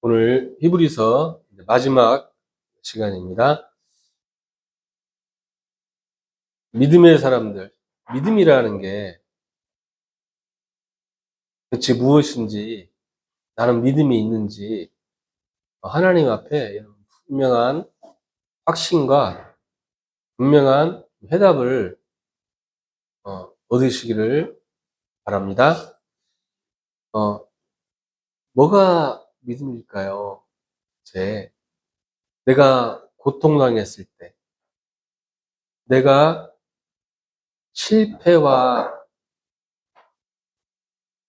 오늘 히브리서 마지막 시간입니다. 믿음의 사람들, 믿음이라는 게 대체 무엇인지, 나는 믿음이 있는지 하나님 앞에 분명한 확신과 분명한 해답을 얻으시기를 바랍니다. 뭐가 믿음일까요? 내가 고통당했을 때, 내가 실패와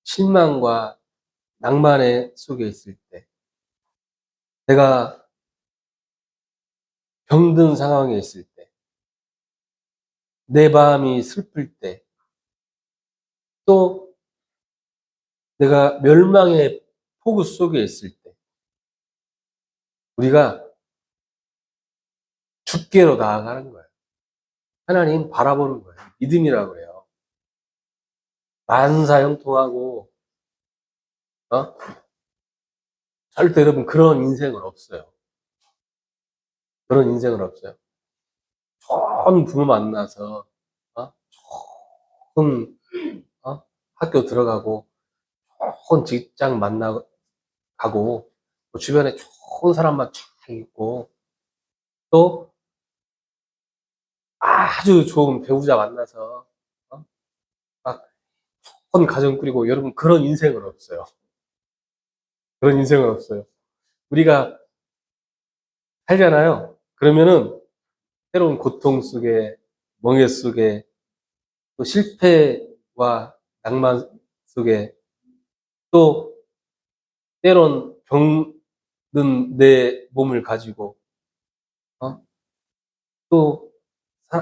실망과 낭만의 속에 있을 때, 내가 병든 상황에 있을 때, 내 마음이 슬플 때, 또 내가 멸망의 폭우 속에 있을 때, 우리가 주께로 나아가는 거예요. 하나님 바라보는 거예요. 믿음이라고 해요. 만사형통하고, 절대 여러분 그런 인생은 없어요. 그런 인생은 없어요. 좋은 부모 만나서, 좋은, 학교 들어가고, 좋은 직장 만나고, 주변에 좋은 사람만 쫙 있고, 또 아주 좋은 배우자 만나서 막 좋은 가정 꾸리고, 여러분 그런 인생은 없어요. 그런 인생은 없어요. 우리가 살잖아요. 그러면은 새로운 고통 속에, 멍해 속에, 또 실패와 낭만 속에, 또 때론 병든 내 몸을 가지고 또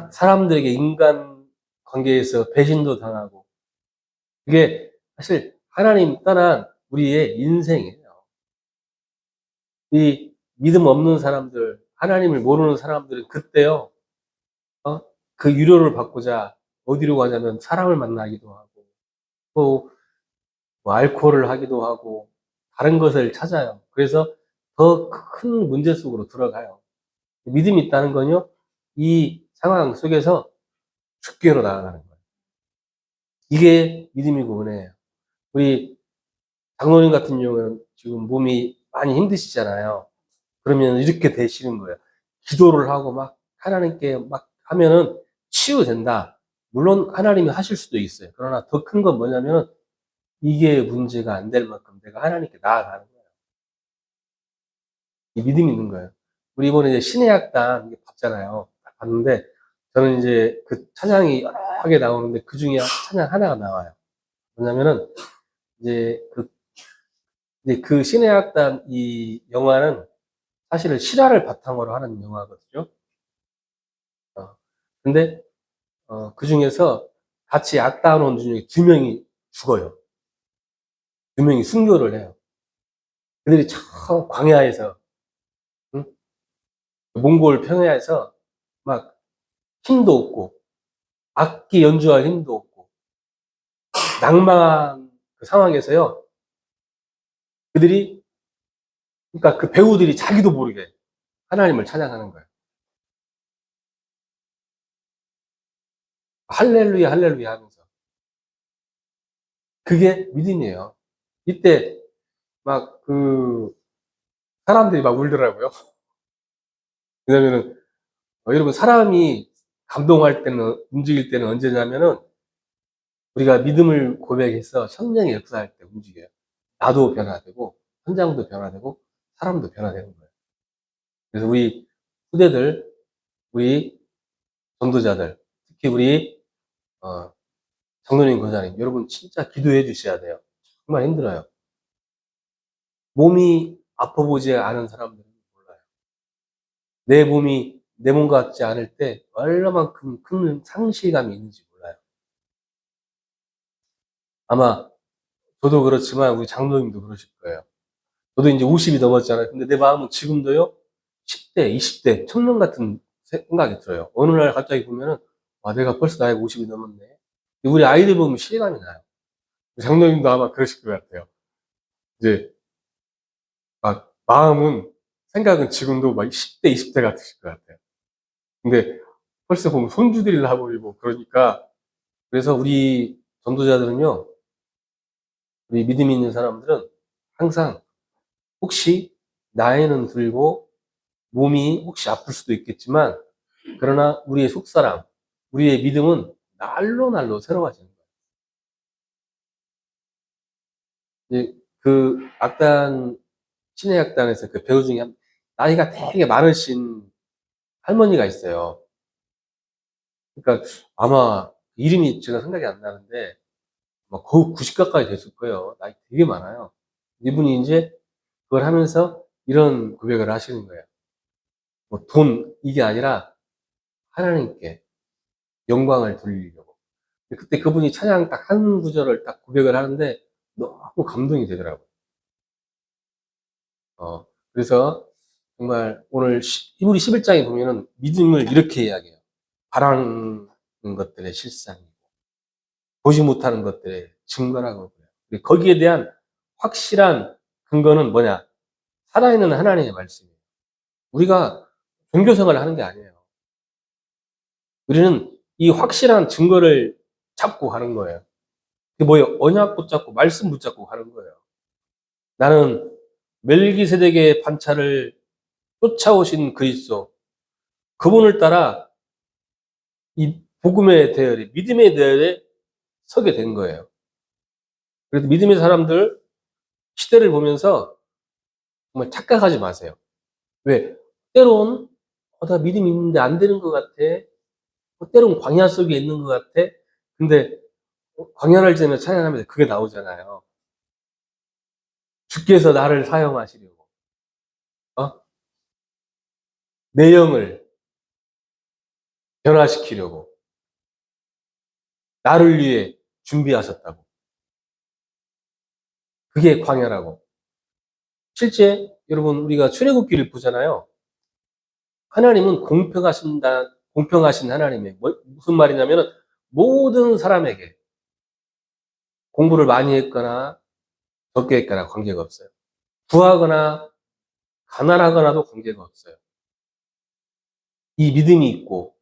사람들에게 인간 관계에서 배신도 당하고, 그게 사실 하나님 떠난 우리의 인생이에요. 이 믿음 없는 사람들, 하나님을 모르는 사람들은 그때요, 그 위로를 받고자 어디로 가냐면 사람을 만나기도 하고, 또 뭐 알코올을 하기도 하고, 다른 것을 찾아요. 그래서 더 큰 문제 속으로 들어가요. 믿음이 있다는 건요, 이 상황 속에서 주께로 나아가는 거예요. 이게 믿음이고 은혜예요. 우리 장로님 같은 경우는 지금 몸이 많이 힘드시잖아요. 그러면 이렇게 되시는 거예요. 기도를 하고 막 하나님께 막 하면은 치유된다. 물론 하나님이 하실 수도 있어요. 그러나 더 큰 건 뭐냐면 이게 문제가 안 될 만큼 내가 하나님께 나아가는 거예요. 이 믿음이 있는 거예요. 우리 이번에 이제 신의 약단 봤잖아요. 봤는데 저는 이제 그 찬양이 여러 개 나오는데 그 중에 찬양 하나가 나와요. 뭐냐면은 이제 그 신의 약단 이 영화는 사실은 실화를 바탕으로 하는 영화거든요. 근데 그 중에서 같이 악당원 중에 2명이 죽어요. 2명이 순교를 해요. 그들이 저 광야에서, 응? 몽골 평야에서 막 힘도 없고 악기 연주할 힘도 없고 낭만 그 상황에서요, 그들이, 그러니까 그 배우들이 자기도 모르게 하나님을 찬양하는 거예요. 할렐루야 할렐루야 하면서. 그게 믿음이에요. 이때 막 사람들이 막 울더라고요. 왜냐면은 여러분 사람이 감동할 때는, 움직일 때는 언제냐면은 우리가 믿음을 고백해서 성령의 역사할 때 움직여요. 나도 변화되고 현장도 변화되고 사람도 변화되는 거예요. 그래서 우리 후대들, 우리 전도자들, 특히 우리 장로님, 권사님, 여러분 진짜 기도해 주셔야 돼요. 정말 힘들어요. 몸이 아파 보지 않은 사람들은 몰라요. 내 몸이 내 몸 같지 않을 때 얼마만큼 큰 상실감이 있는지 몰라요. 아마 저도 그렇지만 우리 장로님도 그러실 거예요. 저도 이제 50이 넘었잖아요. 근데 내 마음은 지금도요, 10대, 20대, 청년 같은 생각이 들어요. 어느 날 갑자기 보면은, 내가 벌써 나이가 50이 넘었네. 우리 아이들 보면 실감이 나요. 장로님도 아마 그러실 것 같아요. 이제, 마음은, 생각은 지금도 막 10대, 20대 같으실 것 같아요. 근데 벌써 보면 손주들이 나보이고 그러니까, 그래서 우리 전도자들은요, 우리 믿음 있는 사람들은 항상 혹시 나이는 들고 몸이 혹시 아플 수도 있겠지만, 그러나 우리의 속사람, 우리의 믿음은 날로 날로 새로워지는 거예요. 이제 그 악단, 신의 악단에서 그 배우 중에 나이가 되게 많으신 할머니가 있어요. 그러니까 아마 이름이 제가 생각이 안 나는데, 막 거의 90 가까이 됐을 거예요. 나이 되게 많아요. 이분이 이제 그걸 하면서 이런 고백을 하시는 거예요. 뭐 돈, 이게 아니라 하나님께 영광을 돌리려고. 그때 그분이 찬양 딱 한 구절을 딱 고백을 하는데 너무 감동이 되더라고요. 그래서 정말 오늘 히브리 11장에 보면은 믿음을 이렇게 이야기해요. 바라는 것들의 실상이고 보지 못하는 것들의 증거라고 그래요. 거기에 대한 확실한 근거는 뭐냐? 살아있는 하나님의 말씀이에요. 우리가 종교생활을 하는 게 아니에요. 우리는 이 확실한 증거를 잡고 가는 거예요. 그게 뭐예요? 언약 붙잡고 말씀 붙잡고 가는 거예요. 나는 멜기세덱의 반차를 쫓아오신 그리스도, 그분을 따라 이 복음의 대열에, 믿음의 대열에 서게 된 거예요. 그래서 믿음의 사람들 시대를 보면서 정말 착각하지 마세요. 왜? 때론 나 믿음 있는데 안 되는 것 같아. 때론 광야 속에 있는 것 같아. 근데 광야를 지나면 찬양하면서 그게 나오잖아요. 주께서 나를 사용하시려고, 어? 내 영을 변화시키려고 나를 위해 준비하셨다고. 그게 광야라고. 실제 여러분 우리가 출애굽기를 보잖아요. 하나님은 공평하신 하나님의 무슨 말이냐면은 모든 사람에게 공부를 많이 했거나 적게 했거나 관계가 없어요. 부하거나 가난하거나도 관계가 없어요. 이 믿음이 있고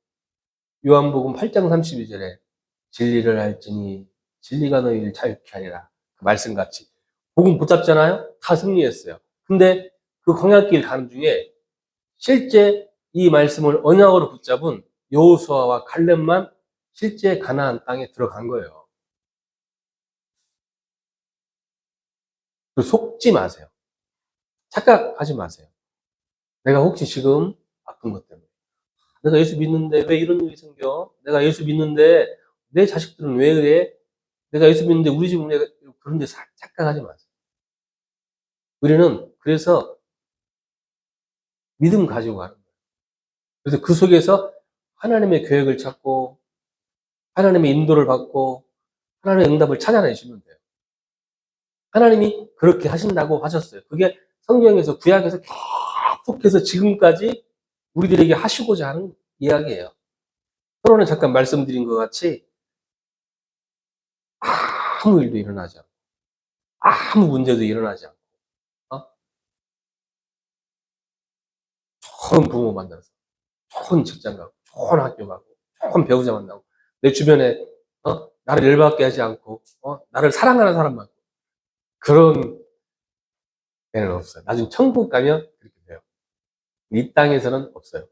요한복음 8장 32절에 진리를 알지니 진리가 너희를 자유케 하리라. 그 말씀같이 복음 붙잡잖아요. 다 승리했어요. 근데 그 광야길 가는 중에 실제 이 말씀을 언약으로 붙잡은 여호수아와 갈렙만 실제 가나안 땅에 들어간 거예요. 속지 마세요. 착각하지 마세요. 내가 혹시 지금 아픈 것 때문에, 내가 예수 믿는데 왜 이런 일이 생겨? 내가 예수 믿는데 내 자식들은 왜 그래? 내가 예수 믿는데 우리 집은 왜 그런데 착각하지 마세요. 우리는 그래서 믿음 가지고 가는 거예요. 그래서 그 속에서 하나님의 계획을 찾고 하나님의 인도를 받고 하나님의 응답을 찾아내시면 돼요. 하나님이 그렇게 하신다고 하셨어요. 그게 성경에서 구약에서 계속해서 지금까지 우리들에게 하시고자 하는 이야기예요. 서로는 잠깐 말씀드린 것 같이 아무 일도 일어나지 않고 아무 문제도 일어나지 않고 좋은 부모 만나서 좋은 직장 가고 좋은 학교 가고 좋은 배우자 만나고 내 주변에 나를 열받게 하지 않고 나를 사랑하는 사람 많고 그런 애는 없어요. 나중에 천국 가면 그렇게 돼요. 이 땅에서는 없어요.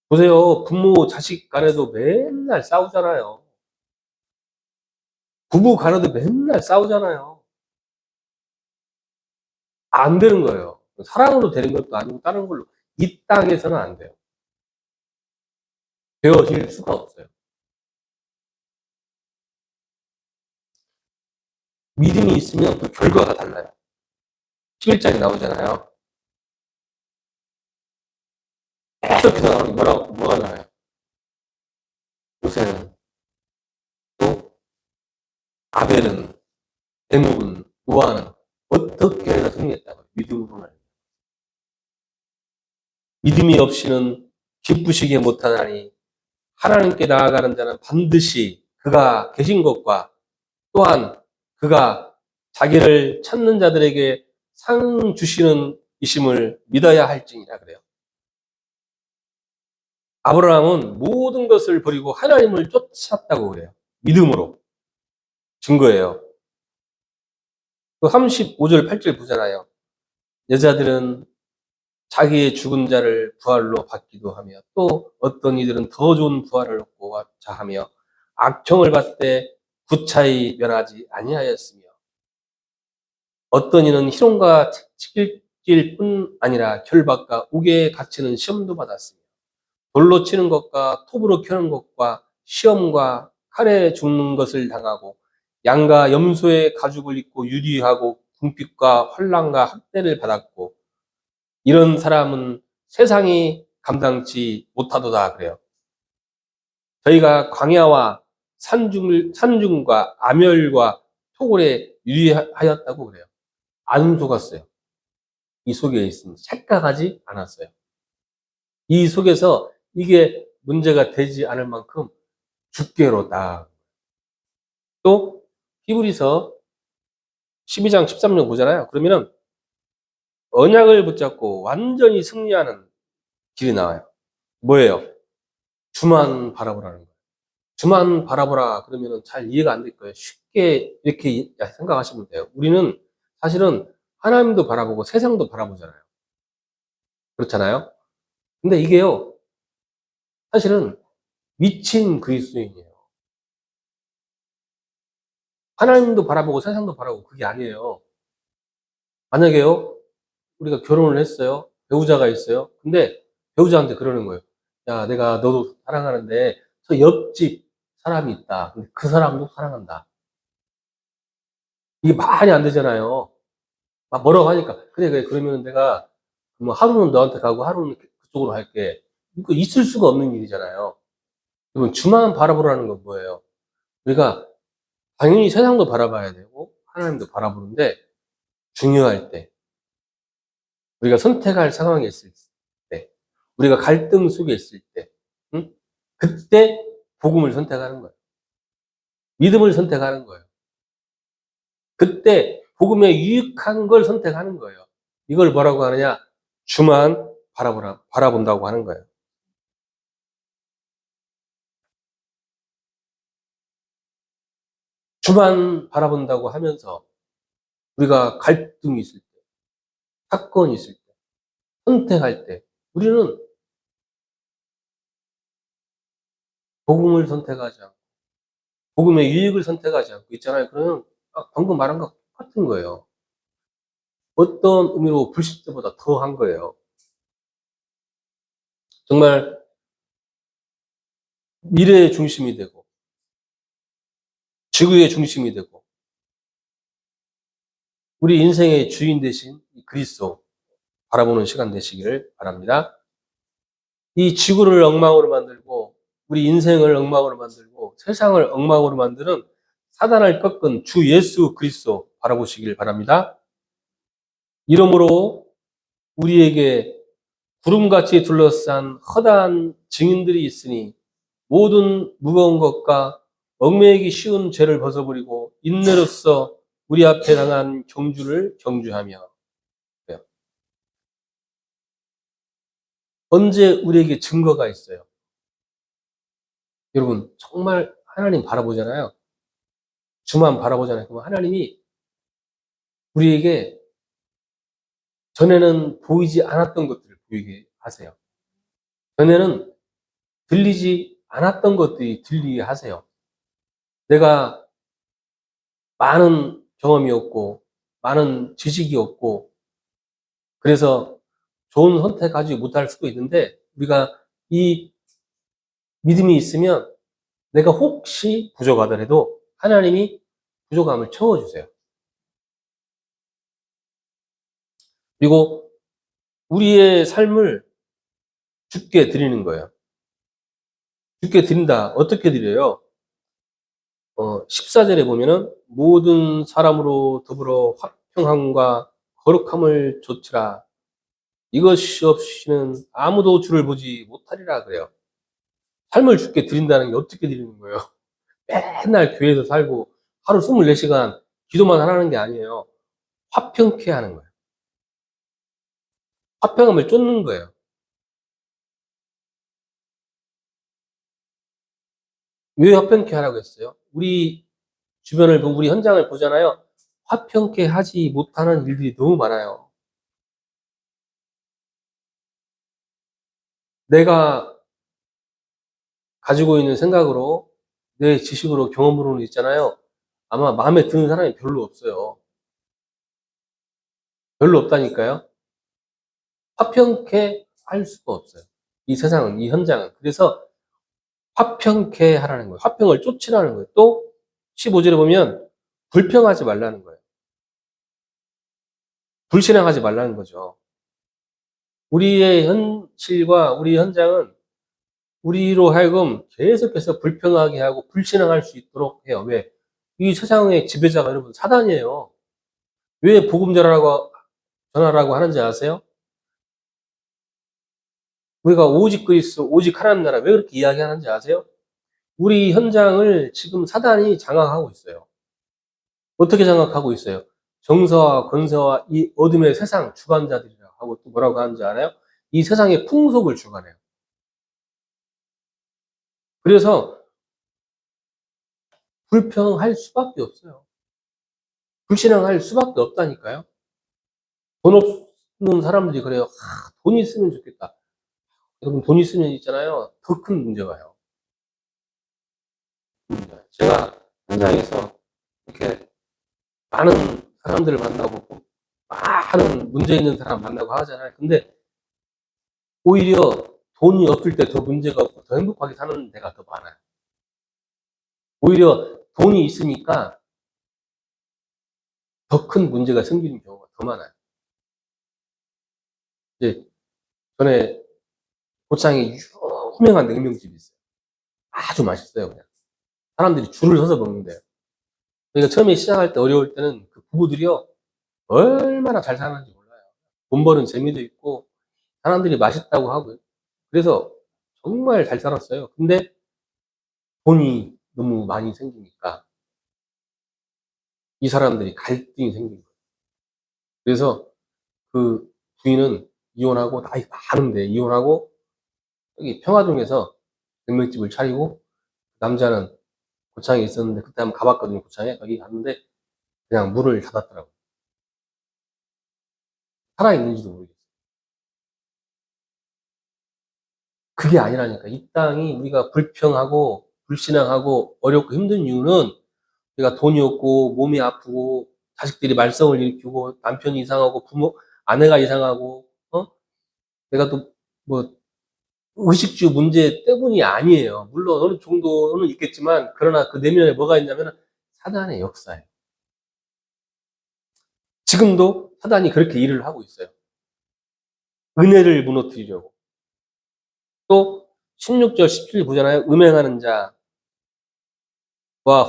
보세요. 부모 자식 간에도 맨날 싸우잖아요. 부부 간에도 맨날 싸우잖아요. 안 되는 거예요. 사랑으로 되는 것도 아니고 다른 걸로. 이 땅에서는 안 돼요. 되어질 수가 없어요. 믿음이 있으면 그 결과가 달라요. 11장에 나오잖아요. 계속해서 나오는 게 뭐가 나와요? 요새는 또 아벨은, 에녹은, 노아는 어떻게 해서 승리했다고 믿음으로만. 믿음이 없이는 기쁘시게 못하나니 하나님께 나아가는 자는 반드시 그가 계신 것과 또한 그가 자기를 찾는 자들에게 상 주시는 이심을 믿어야 할지니라 그래요. 아브라함은 모든 것을 버리고 하나님을 쫓았다고 그래요. 믿음으로. 증거예요. 그 35절 8절 보잖아요. 여자들은 자기의 죽은 자를 부활로 받기도 하며 또 어떤 이들은 더 좋은 부활을 얻고자 하며 악청을 받되 구차히 면하지 아니하였으며 어떤 이는 희롱과 책길 뿐 아니라 결박과 옥에 갇히는 시험도 받았으며 돌로 치는 것과 톱으로 켜는 것과 시험과 칼에 죽는 것을 당하고 양과 염소의 가죽을 입고 유리하고 궁핍과 환난과 학대를 받았고 이런 사람은 세상이 감당치 못하도다 그래요. 저희가 광야와 산중과 암열과 토굴에 유리하였다고 그래요. 안 속았어요. 이 속에 있으면 착각하지 않았어요. 이 속에서 이게 문제가 되지 않을 만큼 주께로다. 또 히브리서 12장 13절 보잖아요. 그러면은 언약을 붙잡고 완전히 승리하는 길이 나와요. 뭐예요? 주만 바라보라는 거예요. 주만 바라보라 그러면은 잘 이해가 안 될 거예요. 쉽게 이렇게 생각하시면 돼요. 우리는 사실은 하나님도 바라보고 세상도 바라보잖아요. 그렇잖아요. 근데 이게요, 사실은 미친 그리스도인이에요. 하나님도 바라보고 세상도 바라보고 그게 아니에요. 만약에요, 우리가 결혼을 했어요. 배우자가 있어요. 근데 배우자한테 그러는 거예요. 야, 내가 너도 사랑하는데 저 옆집 사람이 있다. 근데 그 사람도 사랑한다. 이게 말이 안 되잖아요. 막 뭐라고 하니까 그래 그래 그러면 내가 뭐 하루는 너한테 가고 하루는 그쪽으로 갈게. 이거 있을 수가 없는 일이잖아요. 그러면 주만 바라보라는 건 뭐예요? 우리가 당연히 세상도 바라봐야 되고 하나님도 바라보는데 중요할 때 우리가 선택할 상황에 있을 때 우리가 갈등 속에 있을 때 응? 그때 복음을 선택하는 거예요. 믿음을 선택하는 거예요. 그때 복음에 유익한 걸 선택하는 거예요. 이걸 뭐라고 하느냐? 주만 바라본다고 하는 거예요. 주만 바라본다고 하면서 우리가 갈등이 있을 때, 사건이 있을 때, 선택할 때 우리는 복음을 선택하지 않고 복음의 유익을 선택하지 않고 있잖아요. 그러면 방금 말한 것 똑같은 거예요. 어떤 의미로 불신 때보다 더 한 거예요. 정말 미래의 중심이 되고 지구의 중심이 되고 우리 인생의 주인 대신 그리스도 바라보는 시간 되시기를 바랍니다. 이 지구를 엉망으로 만들고 우리 인생을 엉망으로 만들고 세상을 엉망으로 만드는 사단을 꺾은 주 예수 그리스도 바라보시길 바랍니다. 이러므로 우리에게 구름같이 둘러싼 허다한 증인들이 있으니 모든 무거운 것과 얽매이기 쉬운 죄를 벗어버리고 인내로써 우리 앞에 당한 경주를 경주하며 언제 우리에게 증거가 있어요? 여러분 정말 하나님 바라보잖아요. 주만 바라보잖아요. 그럼 하나님이 우리에게 전에는 보이지 않았던 것들을 보이게 하세요. 전에는 들리지 않았던 것들이 들리게 하세요. 내가 많은 경험이 없고 많은 지식이 없고 그래서 좋은 선택하지 못할 수도 있는데 우리가 이 믿음이 있으면 내가 혹시 부족하더라도 하나님이 부족함을 채워주세요. 그리고 우리의 삶을 주께 드리는 거예요. 주께 드린다. 어떻게 드려요? 14절에 보면은 모든 사람으로 더불어 화평함과 거룩함을 좇으라. 이것이 없이는 아무도 주를 보지 못하리라 그래요. 삶을 주께 드린다는 게 어떻게 드리는 거예요? 맨날 교회에서 살고 하루 24시간 기도만 하라는 게 아니에요. 화평케 하는 거예요. 화평함을 쫓는 거예요. 왜 화평케 하라고 했어요? 우리 주변을 보고 우리 현장을 보잖아요. 화평케 하지 못하는 일들이 너무 많아요. 내가 가지고 있는 생각으로 내 지식으로 경험으로는 있잖아요. 아마 마음에 드는 사람이 별로 없어요. 별로 없다니까요. 화평케 할 수가 없어요. 이 세상은, 이 현장은. 그래서 화평케 하라는 거예요. 화평을 쫓으라는 거예요. 또 15절에 보면 불평하지 말라는 거예요. 불신앙하지 말라는 거죠. 우리의 현실과 우리 현장은 우리로 하여금 계속해서 불평하게 하고 불신앙할 수 있도록 해요. 왜? 이 세상의 지배자가 여러분 사단이에요. 왜 복음 전하라고 하는지 아세요? 우리가 오직 그리스도, 오직 하나님 나라 왜 그렇게 이야기하는지 아세요? 우리 현장을 지금 사단이 장악하고 있어요. 어떻게 장악하고 있어요? 정서와 권세와 이 어둠의 세상 주관자들이라고 하고 또 뭐라고 하는지 알아요? 이 세상의 풍속을 주관해요. 그래서 불평할 수밖에 없어요. 불신앙할 수밖에 없다니까요. 돈 없는 사람들이 그래요. 돈 있으면 좋겠다. 여러분 돈 있으면 있잖아요. 더 큰 문제가 와요. 제가 현장에서 이렇게 많은 사람들을 만나고 많은 문제 있는 사람 만나고 하잖아요. 근데 오히려 돈이 없을 때 더 문제가 없고 더 행복하게 사는 데가 더 많아요. 오히려 돈이 있으니까 더 큰 문제가 생기는 경우가 더 많아요. 이제 전에 고창에 유명한 냉면집이 있어요. 아주 맛있어요, 그냥. 사람들이 줄을 서서 먹는데요. 저희가 처음에 시작할 때 어려울 때는 그 부부들이요, 얼마나 잘 사는지 몰라요. 돈 버는 재미도 있고, 사람들이 맛있다고 하고요. 그래서 정말 잘 살았어요. 근데 돈이 너무 많이 생기니까 이 사람들이 갈등이 생긴 거예요. 그래서 그 부인은 이혼하고 나이 많은데 이혼하고 여기 평화동에서 냉면집을 차리고 남자는 고창에 있었는데 그때 한번 가봤거든요. 고창에 거기 갔는데 그냥 문을 닫았더라고요. 살아있는지도 모르겠어요. 그게 아니라니까. 이 땅이 우리가 불평하고 불신앙하고 어렵고 힘든 이유는 우리가 돈이 없고 몸이 아프고 자식들이 말썽을 일으키고 남편이 이상하고 아내가 이상하고 내가 또 뭐 의식주 문제 때문이 아니에요. 물론 어느 정도는 있겠지만 그러나 그 내면에 뭐가 있냐면 사단의 역사예요. 지금도 사단이 그렇게 일을 하고 있어요. 은혜를 무너뜨리려고. 또 16절 17절 보잖아요. 음행하는 자와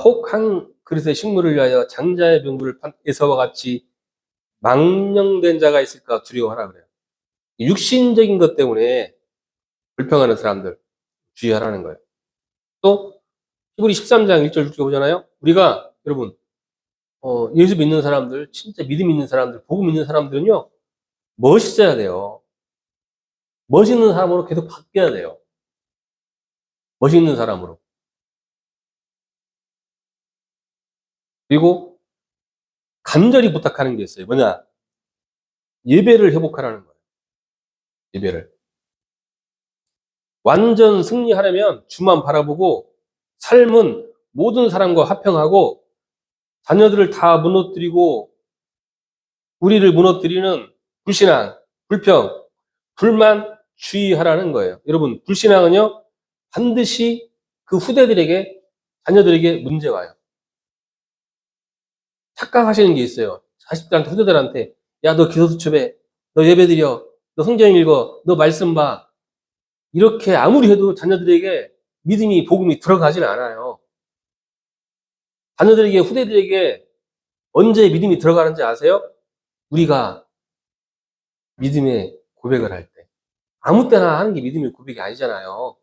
혹 한 그릇의 식물을 위하여 장자의 병부를 에서와 같이 망령된 자가 있을까 두려워하라 그래요. 육신적인 것 때문에 불평하는 사람들 주의하라는 거예요. 또 히브리 13장 1절 6절 보잖아요. 우리가 여러분 예수 믿는 사람들, 진짜 믿음 있는 사람들, 복음 있는 사람들은요, 멋있어야 돼요. 멋있는 사람으로 계속 바뀌어야 돼요. 멋있는 사람으로. 그리고 간절히 부탁하는 게 있어요. 뭐냐? 예배를 회복하라는 거예요. 예배를. 완전 승리하려면 주만 바라보고 삶은 모든 사람과 화평하고 자녀들을 다 무너뜨리고 우리를 무너뜨리는 불신앙, 불평, 불만 주의하라는 거예요. 여러분, 불신앙은요, 반드시 그 후대들에게, 자녀들에게 문제 와요. 착각하시는 게 있어요. 자식들한테, 후대들한테, 야, 너 기도수첩해. 너 예배드려. 너 성경 읽어. 너 말씀 봐. 이렇게 아무리 해도 자녀들에게 믿음이, 복음이 들어가진 않아요. 자녀들에게, 후대들에게 언제 믿음이 들어가는지 아세요? 우리가 믿음의 고백을 할 때. 아무 때나 하는 게 믿음의 고백이 아니잖아요.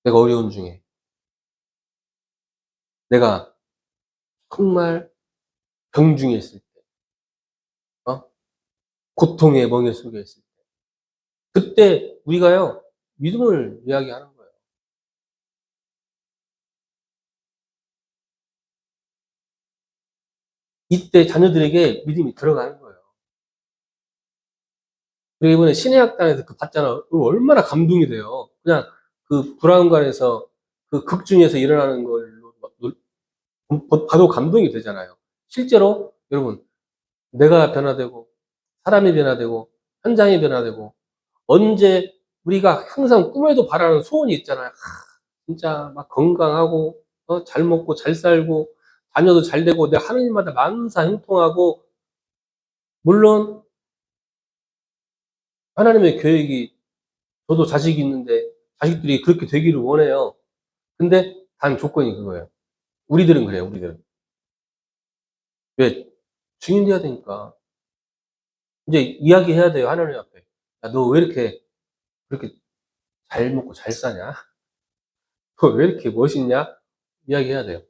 내가 어려운 중에. 내가 정말 병중에 있을 때. 어? 고통의 멍에 속에 있을 때. 그때 우리가요, 믿음을 이야기하는 거예요. 이때 자녀들에게 믿음이 들어가는 거예요. 그리고 이번에 신의학당에서 그 봤잖아. 얼마나 감동이 돼요. 그냥 그 브라운관에서 그 극 중에서 일어나는 걸로 봐도 감동이 되잖아요. 실제로 여러분, 내가 변화되고 사람이 변화되고 현장이 변화되고 언제 우리가 항상 꿈에도 바라는 소원이 있잖아요. 진짜 막 건강하고 잘 먹고 잘 살고 자녀도 잘 되고 내 하느님마다 만사 형통하고 물론 하나님의 계획이 저도 자식이 있는데 자식들이 그렇게 되기를 원해요. 근데 단 조건이 그거예요. 우리들은 그래요. 우리들은 왜 증인돼야 되니까 이제 이야기해야 돼요. 하나님 앞에. 야, 너 왜 이렇게 그렇게 잘 먹고 잘 사냐? 너 왜 이렇게 멋있냐? 이야기해야 돼요.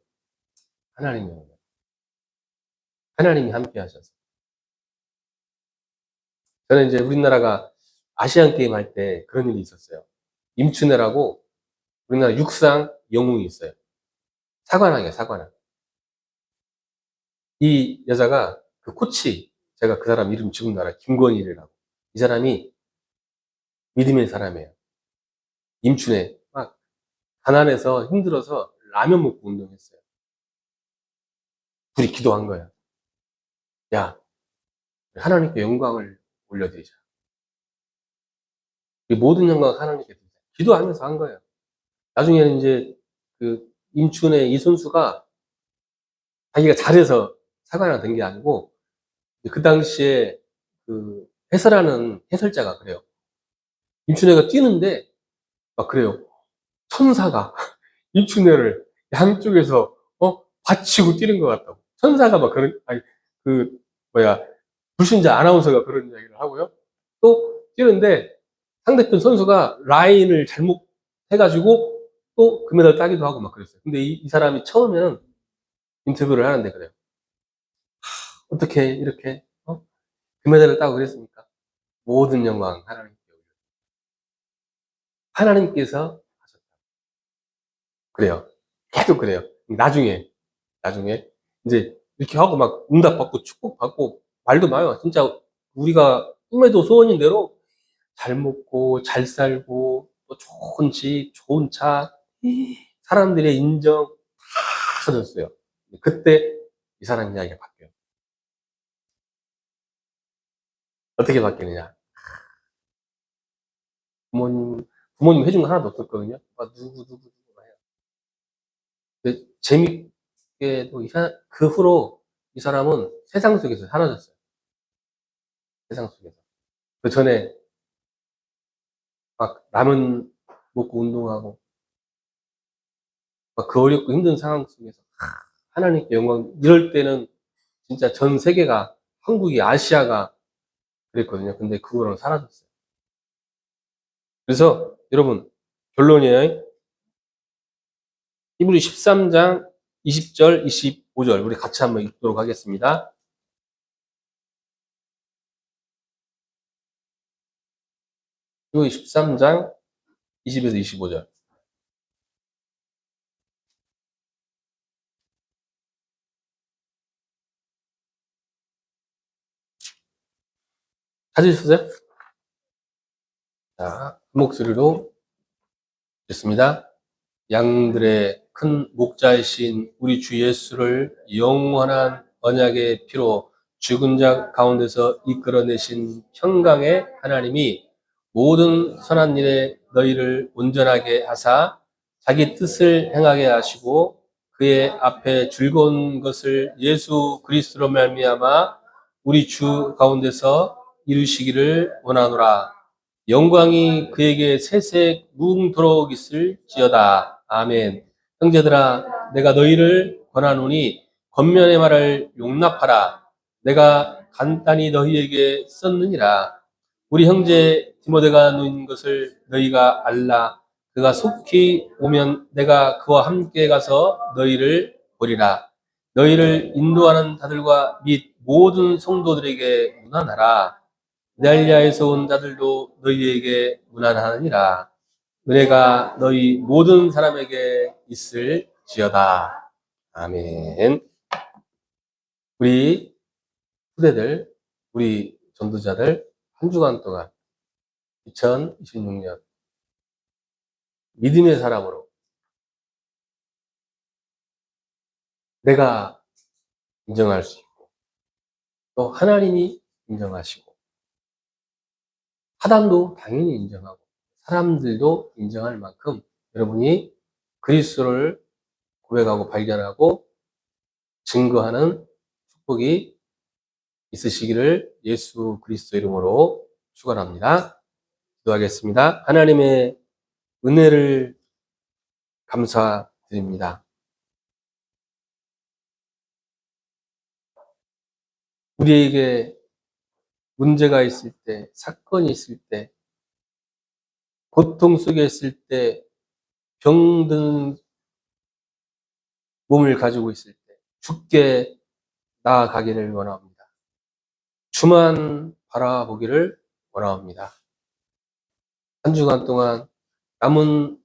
하나님이 하나님이 함께 하셔서. 저는 이제 우리나라가 아시안 게임 할 때 그런 일이 있었어요. 임춘애라고 우리나라 육상 영웅이 있어요. 사관왕이에요, 사관왕. 이 여자가 그 코치, 제가 그 사람 이름 지금 알아요. 김건일이라고. 이 사람이 믿음의 사람이에요. 임춘애. 막 가난해서 힘들어서 라면 먹고 운동했어요. 둘이 기도한 거야. 야, 하나님께 영광을 올려드리자. 이 모든 영광 하나님께 드리자. 기도하면서 한 거예요. 나중에는 이제 그 임춘애 이 선수가 자기가 잘해서 사관왕 된 게 아니고 그 당시에 그 해설하는 해설자가 그래요. 임춘애가 뛰는데 막 그래요. 천사가 임춘애를 양쪽에서 받치고 뛰는 것 같다고. 천사가 막 그런 아니 그 뭐야 불신자 아나운서가 그런 이야기를 하고요. 또 뛰는데 상대편 선수가 라인을 잘못 해가지고 또 금메달 따기도 하고 막 그랬어요. 근데 이 사람이 처음에는 인터뷰를 하는데 그래요. 어떻게 이렇게 금메달을 따고 그랬습니까? 모든 영광 하나님께 올려. 하나님께서 하셨다. 그래요. 계속 그래요. 나중에 이제 이렇게 하고 막 응답 받고 축복 받고 말도 마요. 진짜 우리가 꿈에도 소원인 대로 잘 먹고 잘 살고 또 좋은 집, 좋은 차, 사람들의 인정 다 찾았어요. 그때 이 사람 이야기가 바뀌어요. 어떻게 바뀌느냐? 부모님 부모님 해준 거 하나도 없었거든요. 누구 해요. 근데 재밌게도 그 후로 이 사람은 세상 속에서 사라졌어요. 세상 속에서. 그 전에 막 라면 먹고 운동하고 막 그 어렵고 힘든 상황 속에서 하나님께 영광 이럴 때는 진짜 전 세계가 한국이 아시아가 그랬거든요. 근데 그거랑 사라졌어요. 그래서 여러분 결론이에요. 히브리 13장 20절 25절 우리 같이 한번 읽도록 하겠습니다. 히브리 13장 20에서 25절 찾으셨어요? 자, 한 목소리로 읽습니다. 양들의 큰 목자이신 우리 주 예수를 영원한 언약의 피로 죽은 자 가운데서 이끌어내신 평강의 하나님이 모든 선한 일에 너희를 온전하게 하사 자기 뜻을 행하게 하시고 그의 앞에 즐거운 것을 예수 그리스도로 말미암아 우리 주 가운데서 이루시기를 원하노라. 영광이 그에게 세세 무궁토록 있을지어다. 아멘. 형제들아, 내가 너희를 권하노니 겉면의 말을 용납하라. 내가 간단히 너희에게 썼느니라. 우리 형제 디모데가 누인 것을 너희가 알라. 그가 속히 오면 내가 그와 함께 가서 너희를 보리라. 너희를 인도하는 자들과 및 모든 성도들에게 문안하라. 이달리아에서 온 자들도 너희에게 문안하느니라. 은혜가 너희 모든 사람에게 있을지어다. 아멘. 우리 후대들, 우리 전도자들 한 주간 동안 2026년 믿음의 사람으로 내가 인정할 수 있고 또 하나님이 인정하시고 사단도 당연히 인정하고 사람들도 인정할 만큼 여러분이 그리스도를 고백하고 발견하고 증거하는 축복이 있으시기를 예수 그리스도 이름으로 축원합니다. 기도하겠습니다. 하나님의 은혜를 감사드립니다. 우리에게 문제가 있을 때, 사건이 있을 때, 고통 속에 있을 때, 병든 몸을 가지고 있을 때, 죽게 나아가기를 원합니다. 주만 바라보기를 원합니다. 한 주간 동안 남은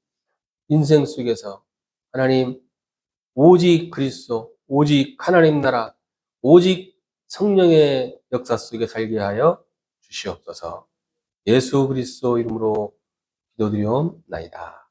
인생 속에서 하나님, 오직 그리스도, 오직 하나님 나라, 오직 성령의 역사 속에 살게 하여 주시옵소서. 예수 그리스도 이름으로 기도드리옵나이다.